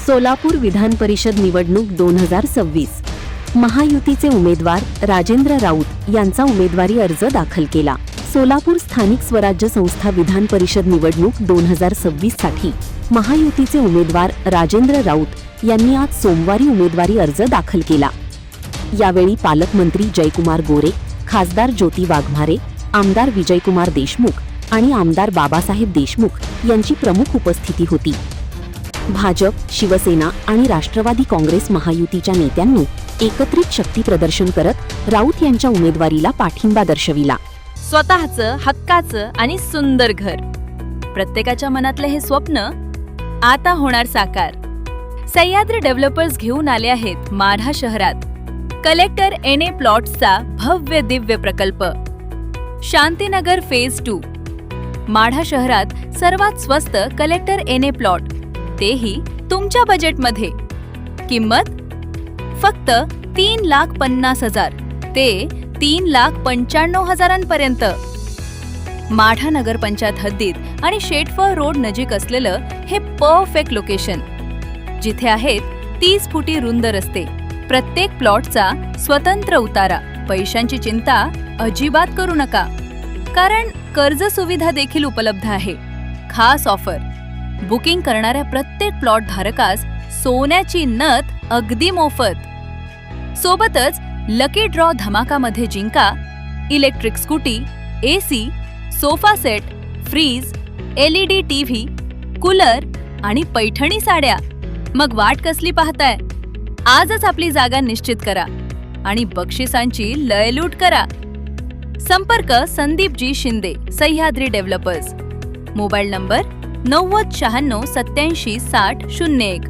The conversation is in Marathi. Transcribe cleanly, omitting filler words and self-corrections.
सोलापूर विधान परिषद निवडणूक 2026. महायुतीचे उमेदवार राजेंद्र राऊत यांचा उमेदवारी अर्ज दाखल केला. सोलापूर स्थानिक स्वराज्य संस्था विधान परिषद निवडणूक 2026 साठी महायुतीचे उमेदवार राजेंद्र राऊत यांनी आज सोमवारी उमेदवारी अर्ज दाखल केला. यावेळी पालकमंत्री जयकुमार गोरे, खासदार ज्योती वाघमारे, आमदार विजयकुमार देशमुख आणि आमदार बाबासाहेब देशमुख यांची प्रमुख उपस्थिती होती. भाजप, शिवसेना आणि राष्ट्रवादी काँग्रेस महायुतीच्या नेत्यांनी एकत्रित शक्ती प्रदर्शन करत राऊत यांच्या उमेदवारीला पाठिंबा दर्शविला. स्वतःचं हक्काचं आणि सुंदर घर, प्रत्येकाच्या मनातले हे स्वप्न आता होणार साकार. सह्याद्री डेव्हलपर्स घेऊन आले आहेत माढा शहरात कलेक्टर NA प्लॉट्सचा भव्य दिव्य प्रकल्प. शांतीनगर फेज 2. माढा शहरात सर्वात स्वस्त कलेक्टर NA प्लॉट, तेही तुमच्या बजेटमध्ये. किंमत फक्त 3,50,000 ते 3,95,000 पर्यंत. माढा नगरपंचायत हद्दीत आणि शेटफळ रोड नजीक असलेलं हे परफेक्ट लोकेशन, जिथे आहेत 30 फुटी रुंद रस्ते, प्रत्येक प्लॉटचा स्वतंत्र उतारा. पैशांची चिंता अजिबात करू नका, कारण कर्ज सुविधा देखील उपलब्ध आहे. खास ऑफर, बुकिंग करणाऱ्या प्रत्येक प्लॉट धारकास सोन्याची नथ अगदी मोफत. सोबतच लकी ड्रॉ धमाकामध्ये जिंका electric scooty, AC, sofa set, fridge, LED TV, cooler आणि पैठणी साड्या. मग वाट कसली पाहताय? आजच आपली जागा निश्चित करा आणि बक्षिसांची लयलूट करा. संपर्क Sandeep ji Shinde, Sahyadri developers. Mobile number 90 96 87 60 01.